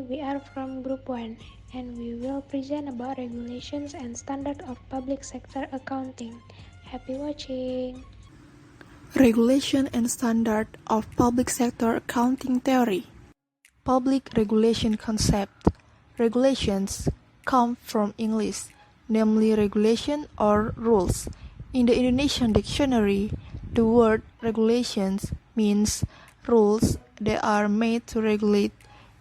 we are from Group 1 and we will present about regulations and standard of public sector accounting. Happy watching! Regulation and standard of public sector accounting theory. Public regulation concept. Regulations come from English, namely regulation or rules. In the Indonesian dictionary, the word regulations means rules that are made to regulate,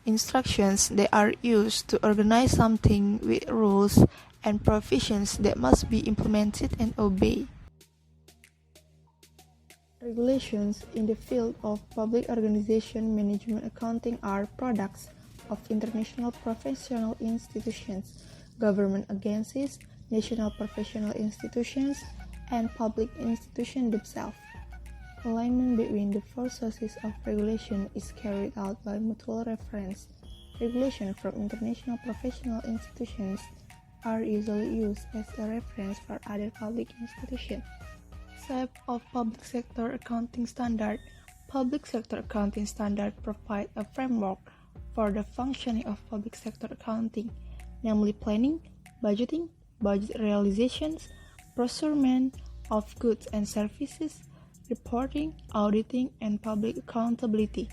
instructions that are used to organize something with rules and provisions that must be implemented and obeyed. Regulations in the field of public organization management accounting are products of international professional institutions, government agencies, national professional institutions, and public institutions themselves. Alignment between the four sources of regulation is carried out by mutual reference. Regulation from international professional institutions are usually used as a reference for other public institutions. Set of public sector accounting standard. Public sector accounting standard provide a framework for the functioning of public sector accounting, namely planning, budgeting, budget realizations, procurement of goods and services, reporting, auditing, and public accountability.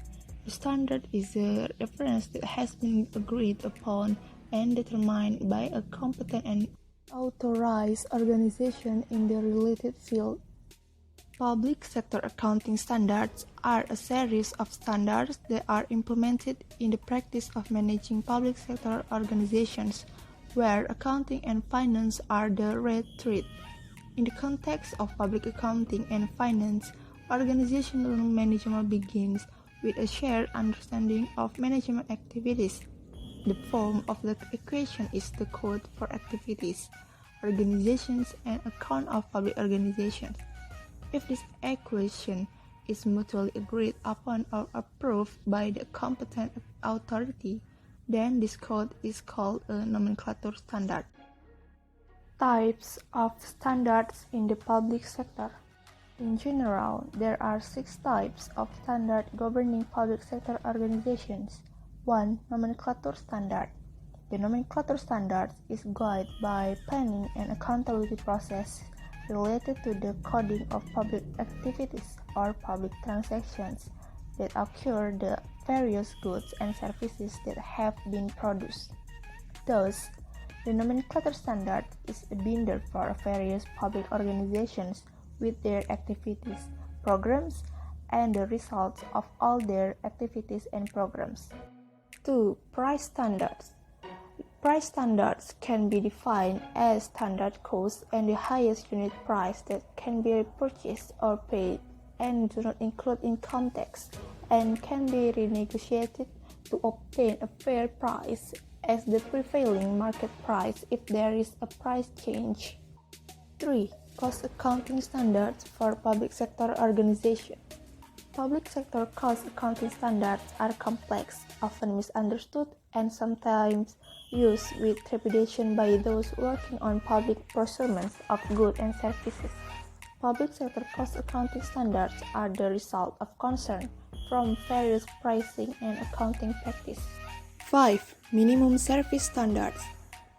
The standard is a reference that has been agreed upon and determined by a competent and authorized organization in the related field. Public sector accounting standards are a series of standards that are implemented in the practice of managing public sector organizations, where accounting and finance are the red thread. In the context of public accounting and finance, organizational management begins with a shared understanding of management activities. The form of the equation is the code for activities, organizations, and account of public organizations. If this equation is mutually agreed upon or approved by the competent authority, then this code is called a nomenclature standard. Types of standards in the public sector. In general, there are 6 types of standard governing public sector organizations. 1. Nomenclature standard. The nomenclature standard is guided by planning and accountability process related to the coding of public activities or public transactions that occur the various goods and services that have been produced. Thus, the nomenclature standard is a binder for various public organizations with their activities, programs, and the results of all their activities and programs. 2. Price standards. Price standards can be defined as standard cost and the highest unit price that can be purchased or paid and do not include income tax and can be renegotiated to obtain a fair price as the prevailing market price if there is a price change. 3. Cost accounting standards for public sector organization. Public sector cost accounting standards are complex, often misunderstood, and sometimes used with trepidation by those working on public procurement of goods and services. Public sector cost accounting standards are the result of concern from various pricing and accounting practices. 5. Minimum service standards.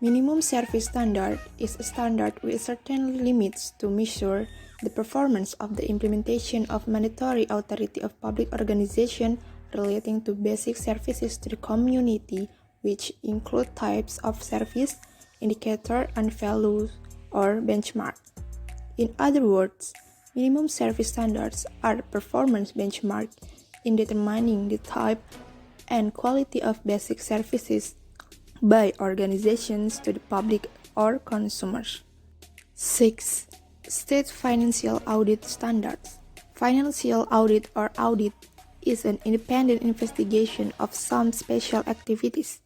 Minimum service standard is a standard with certain limits to measure the performance of the implementation of mandatory authority of public organization relating to basic services to the community, which include types of service, indicator, and values or benchmark. In other words, minimum service standards are the performance benchmark in determining the type and quality of basic services by organizations to the public or consumers. 6. State Financial Audit Standards. Financial audit or audit is an independent investigation of some special activities.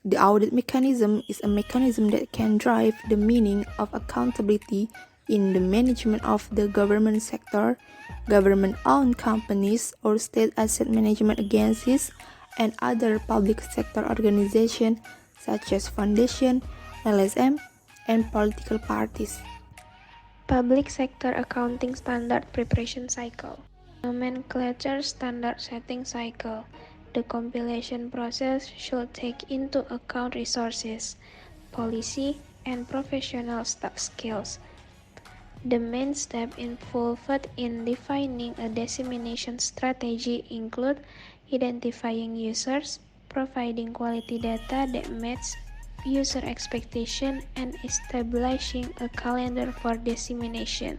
The audit mechanism is a mechanism that can drive the meaning of accountability in the management of the government sector, government-owned companies or state asset management agencies, and other public sector organizations such as foundation, LSM, and political parties. Public sector accounting standard preparation cycle. Nomenclature standard setting cycle. The compilation process should take into account resources, policy, and professional staff skills. The main steps involved in defining a dissemination strategy include identifying users, providing quality data that meets user expectation, and establishing a calendar for dissemination.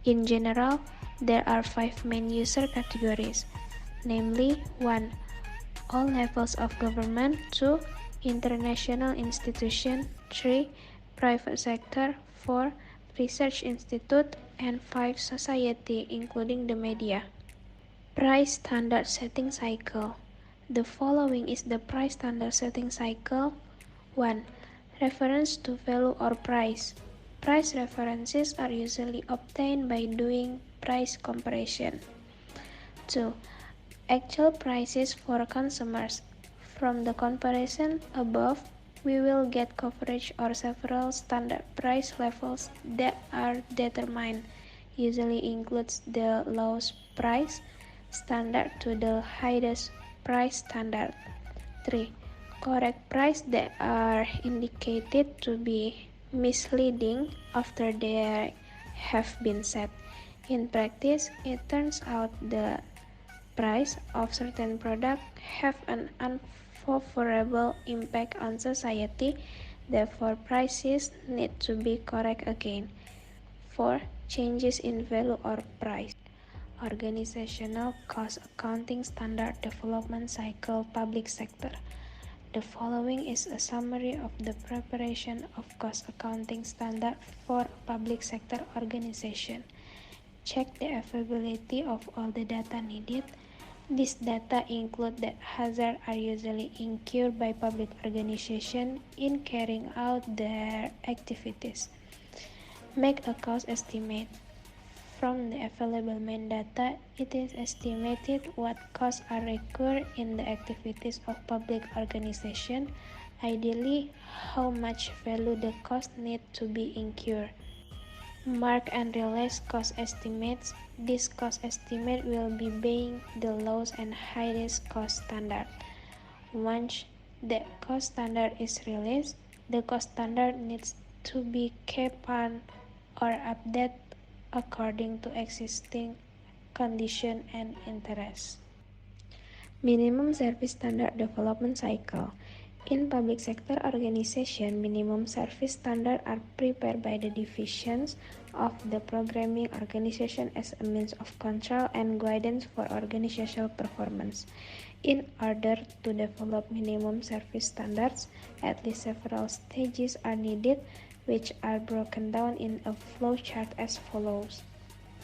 In general, there are 5 main user categories, namely 1. All levels of government, 2. International institutions, 3. Private sector, 4. Research institute, and 5. Society, including the media. Price standard setting cycle. The following is the price standard setting cycle. 1. Reference to value or price. Price references are usually obtained by doing price comparison. 2. Actual prices for consumers. From the comparison above, we will get coverage or several standard price levels that are determined. Usually includes the lowest price standard to the highest price standard. 3. Correct price that are indicated to be misleading after they have been set. In practice, it turns out the price of certain products have an unfavorable impact on society, therefore prices need to be correct again. 4. Changes in value or price. Organizational Cost Accounting Standard Development Cycle Public Sector. The following is a summary of the preparation of cost accounting standard for public sector organization. Check the availability of all the data needed. These data include that hazards are usually incurred by public organizations in carrying out their activities. Make a cost estimate. From the available main data, it is estimated what costs are incurred in the activities of public organization. Ideally, how much value the cost need to be incurred. Mark and release cost estimates. This cost estimate will be based the lowest and highest cost standard. Once the cost standard is released, the cost standard needs to be kept on or updated according to existing condition and interest. Minimum Service Standard Development Cycle. In public sector organization, minimum service standards are prepared by the divisions of the programming organization as a means of control and guidance for organizational performance. In order to develop minimum service standards, at least several stages are needed, which are broken down in a flowchart as follows.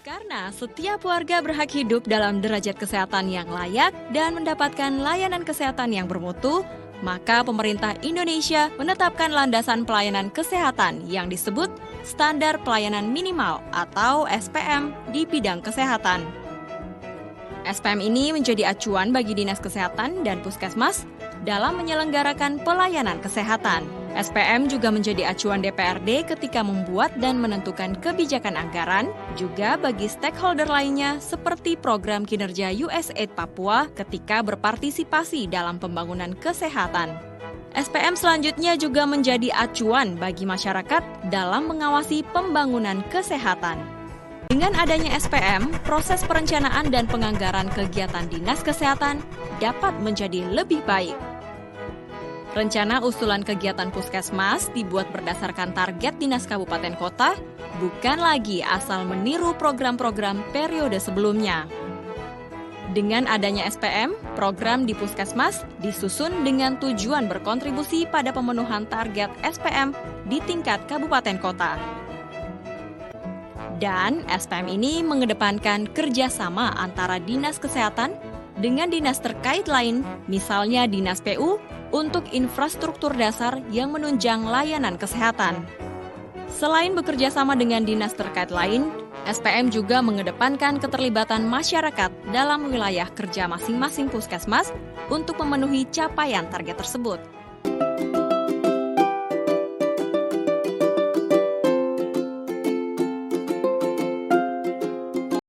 Karena setiap warga berhak hidup dalam derajat kesehatan yang layak dan mendapatkan layanan kesehatan yang bermutu, maka pemerintah Indonesia menetapkan landasan pelayanan kesehatan yang disebut Standar Pelayanan Minimal atau SPM di bidang kesehatan. SPM ini menjadi acuan bagi Dinas Kesehatan dan Puskesmas dalam menyelenggarakan pelayanan kesehatan. SPM juga menjadi acuan DPRD ketika membuat dan menentukan kebijakan anggaran, juga bagi stakeholder lainnya seperti program kinerja USAID Papua ketika berpartisipasi dalam pembangunan kesehatan. SPM selanjutnya juga menjadi acuan bagi masyarakat dalam mengawasi pembangunan kesehatan. Dengan adanya SPM, proses perencanaan dan penganggaran kegiatan Dinas Kesehatan dapat menjadi lebih baik. Rencana usulan kegiatan Puskesmas dibuat berdasarkan target Dinas Kabupaten Kota, bukan lagi asal meniru program-program periode sebelumnya. Dengan adanya SPM, program di Puskesmas disusun dengan tujuan berkontribusi pada pemenuhan target SPM di tingkat Kabupaten Kota. Dan SPM ini mengedepankan kerjasama antara Dinas Kesehatan dengan dinas terkait lain, misalnya Dinas PU, untuk infrastruktur dasar yang menunjang layanan kesehatan. Selain bekerja sama dengan dinas terkait lain, SPM juga mengedepankan keterlibatan masyarakat dalam wilayah kerja masing-masing puskesmas untuk memenuhi capaian target tersebut.